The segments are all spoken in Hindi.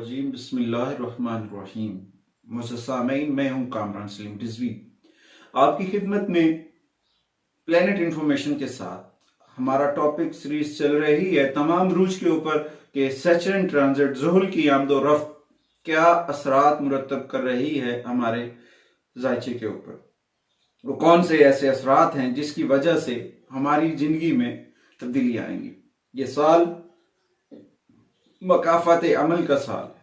रजीम बिस्मिल्लाहिर्रहमानिर्रहीम। मुझसे सामीन, मैं हूं कामरान सलीम रिजवी आपकी खिदमत में प्लेनेट इंफॉर्मेशन के साथ। हमारा टॉपिक सीरीज चल रही है तमाम रूज के ऊपर कि सैचरन ट्रांजिट ज़ुहुल की आमदो रफ्त क्या असरात मुरतब कर रही है हमारे जायचे के ऊपर। वो कौन से ऐसे असरात हैं जिसकी वजह से हमारी जिंदगी में तब्दीली आएंगी। ये साल मकाफात अमल का साल है।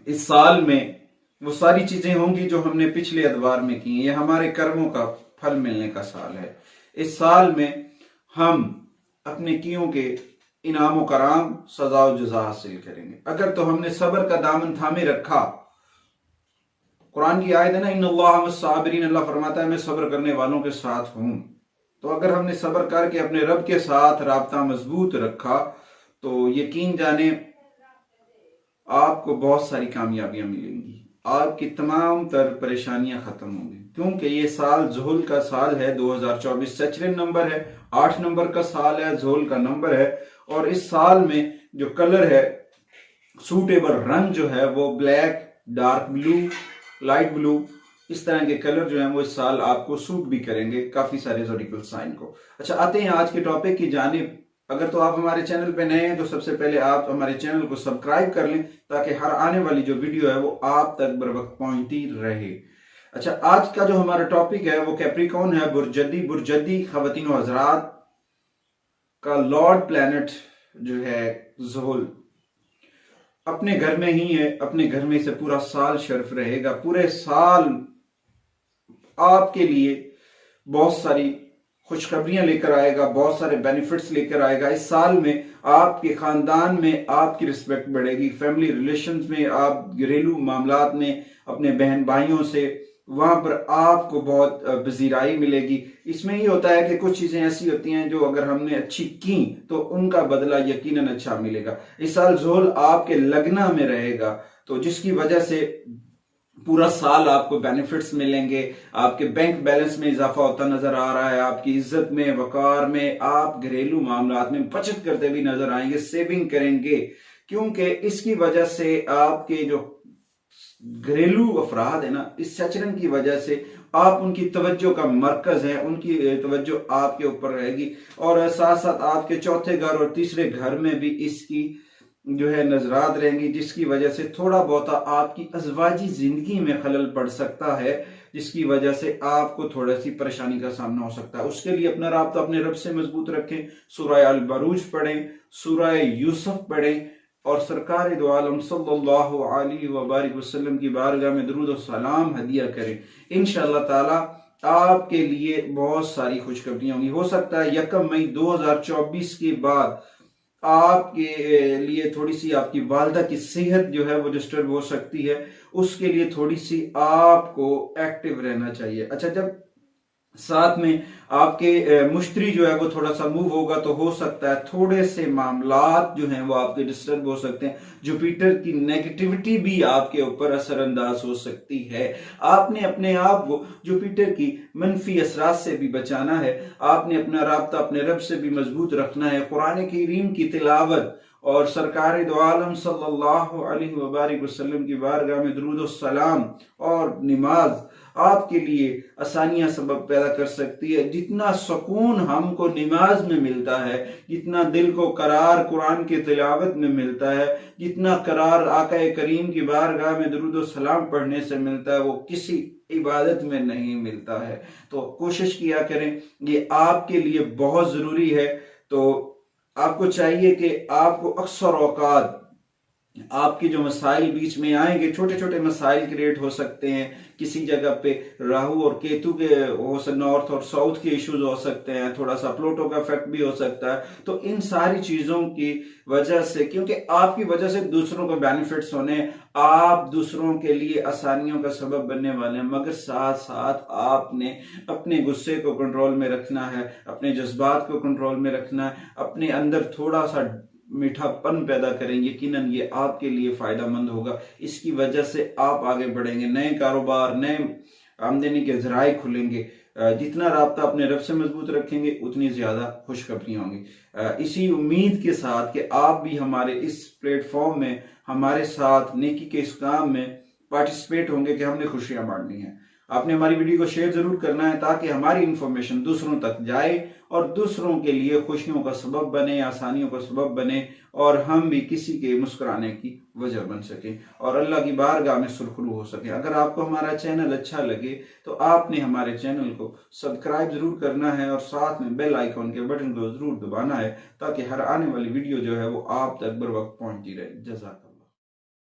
इस साल में वो सारी चीजें होंगी जो हमने पिछले अदवार में की। ये हमारे कर्मों का फल मिलने का साल है। इस साल में हम अपने कियों के इनाम कराम सजा और जजा हासिल करेंगे। अगर तो हमने सब्र का दामन थामे रखा, कुरान की आयत है ना, इन्नल्लाह मस्साबिरीन, अल्लाह फरमाता है मैं सब्र करने वालों के साथ हूं। तो अगर हमने सब्र करके अपने रब के साथ राब्ता मजबूत रखा तो यकीन जाने आपको बहुत सारी कामयाबियां मिलेंगी, आपकी तमाम तर परेशानियां खत्म होंगी। क्योंकि ये साल ज़ुहुल का साल है, 2024 सैचरन नंबर है, 8 नंबर का साल है, ज़ुहुल का नंबर है। और इस साल में जो कलर है, सूटेबल रंग जो है वो black, dark blue, light blue, इस तरह के कलर जो हैं वो इस साल आपको सूट भी करेंगे काफी सारे ज़ोडिकल साइन को। अच्छा, आते हैं आज के टॉपिक की जानिब। अगर तो आप हमारे चैनल पे नए हैं तो सबसे पहले आप हमारे चैनल को सब्सक्राइब कर लें ताकि हर आने वाली जो वीडियो है वो आप तक बर वक्त पहुंचती रहे। अच्छा, आज का जो हमारा टॉपिक है वो कैप्रिकॉर्न है। बुर्जदी खवातीन व हज़रात का लॉर्ड प्लैनेट जो है ज़ुहुल अपने घर में ही है। अपने घर में से पूरा साल शर्फ रहेगा। पूरे साल आपके लिए बहुत सारी खुशखबरियां लेकर आएगा, बहुत सारे बेनिफिट्स लेकर आएगा। इस साल में आपके खानदान में आपकी रिस्पेक्ट बढ़ेगी, फैमिली रिलेशंस में, आप घरेलू मामलात में अपने बहन भाइयों से वहां पर आपको बहुत पजीराई मिलेगी। इसमें ये होता है कि कुछ चीजें ऐसी होती हैं जो अगर हमने अच्छी की तो उनका बदला यकीनन अच्छा मिलेगा। इस साल ज़ुहुल आपके लगना में रहेगा तो जिसकी वजह से पूरा साल आपको बेनिफिट्स मिलेंगे। आपके बैंक बैलेंस में इजाफा होता नजर आ रहा है, आपकी इज्जत में, वकार में, आप घरेलू मामलात में बचत करते भी नजर आएंगे, सेविंग करेंगे। क्योंकि इसकी वजह से आपके जो घरेलू अफराद है ना, इस सचरन की वजह से आप उनकी तवज्जो का मरकज है, उनकी तवज्जो आपके ऊपर रहेगी। और साथ साथ आपके चौथे घर और तीसरे घर में भी इसकी जो है नजरात रहेंगी, जिसकी वजह से थोड़ा बहुत आपकी अज़वाजी जिंदगी में खलल पड़ सकता है, जिसकी वजह से आपको थोड़ी सी परेशानी का सामना हो सकता है। उसके लिए अपना राब्ता अपने रब से मजबूत रखें, सूरह अल बरूज पढ़ें, सूरह यूसुफ पढ़ें और सरकार दो आलम सल्लल्लाहु अलैहि वसल्लम की बारगाह में दरूद और सलाम हदिया करें। इंशाअल्लाह ताला आपके लिए बहुत सारी खुशखबरियां होंगी। हो सकता है 1 मई 2024 के बाद आपके लिए थोड़ी सी आपकी वालदा की सेहत जो है वो डिस्टर्ब हो सकती है, उसके लिए थोड़ी सी आपको एक्टिव रहना चाहिए। अच्छा, जब साथ में आपके मुश्तरी जो है वो थोड़ा सा मूव होगा तो हो सकता है थोड़े से मामलात जो हैं वो आपके डिस्टर्ब हो सकते हैं। जुपिटर की नेगेटिविटी भी आपके ऊपर असरअंदाज हो सकती है। आपने अपने आप को जुपिटर की मनफी असरात से भी बचाना है। आपने अपना राब्ता अपने रब से भी मजबूत रखना है। कुरान करीम की तिलावत और सरकार दो आलम सल्लल्लाहु अलैहि वसल्लम की बारगाह में दुरूद और सलाम और नमाज आपके लिए आसानियां सबब पैदा कर सकती है। जितना सुकून हमको नमाज में मिलता है, जितना दिल को करार कुरान के तिलावत में मिलता है, जितना करार आका करीम की बारगाह में दुरूद और सलाम पढ़ने से मिलता है, वो किसी इबादत में नहीं मिलता है। तो कोशिश किया करें, ये आपके लिए बहुत जरूरी है। तो आपको चाहिए कि आपको अक्सर औकात आपके जो मसाइल बीच में आएंगे, छोटे छोटे मसाइल क्रिएट हो सकते हैं। किसी जगह पे राहु और केतु के हो सकते, नॉर्थ और साउथ के इश्यूज हो सकते हैं, थोड़ा सा प्लूटो का इफेक्ट भी हो सकता है। तो इन सारी चीजों की वजह से, क्योंकि आपकी वजह से दूसरों को बेनिफिट्स होने, आप दूसरों के लिए आसानियों का सबब बनने वाले हैं, मगर साथ साथ आपने अपने गुस्से को कंट्रोल में रखना है, अपने जज्बात को कंट्रोल में रखना है, अपने अंदर थोड़ा सा मीठापन पैदा करेंगे। यकीनन ये आपके लिए फायदेमंद होगा। इसकी वजह से आप आगे बढ़ेंगे, नए कारोबार, नए आमदनी के जराए खुलेंगे। जितना राब्ता अपने रब से मजबूत रखेंगे उतनी ज्यादा खुशखबरियां होंगी। इसी उम्मीद के साथ कि आप भी हमारे इस प्लेटफॉर्म में हमारे साथ नेकी के इस काम में पार्टिसिपेट होंगे कि हमने खुशियां बांटनी है। आपने हमारी वीडियो को शेयर जरूर करना है ताकि हमारी इंफॉर्मेशन दूसरों तक जाए और दूसरों के लिए खुशियों का सबब बने, आसानियों का सबब बने और हम भी किसी के मुस्कुराने की वजह बन सके और अल्लाह की बारगाह में सुरखरू हो सके। अगर आपको हमारा चैनल अच्छा लगे तो आपने हमारे चैनल को सब्सक्राइब जरूर करना है और साथ में बेल आइकॉन के बटन को जरूर दबाना है ताकि हर आने वाली वीडियो जो है वो आप तक बर वक्त पहुंचती रहे। जज़ाक।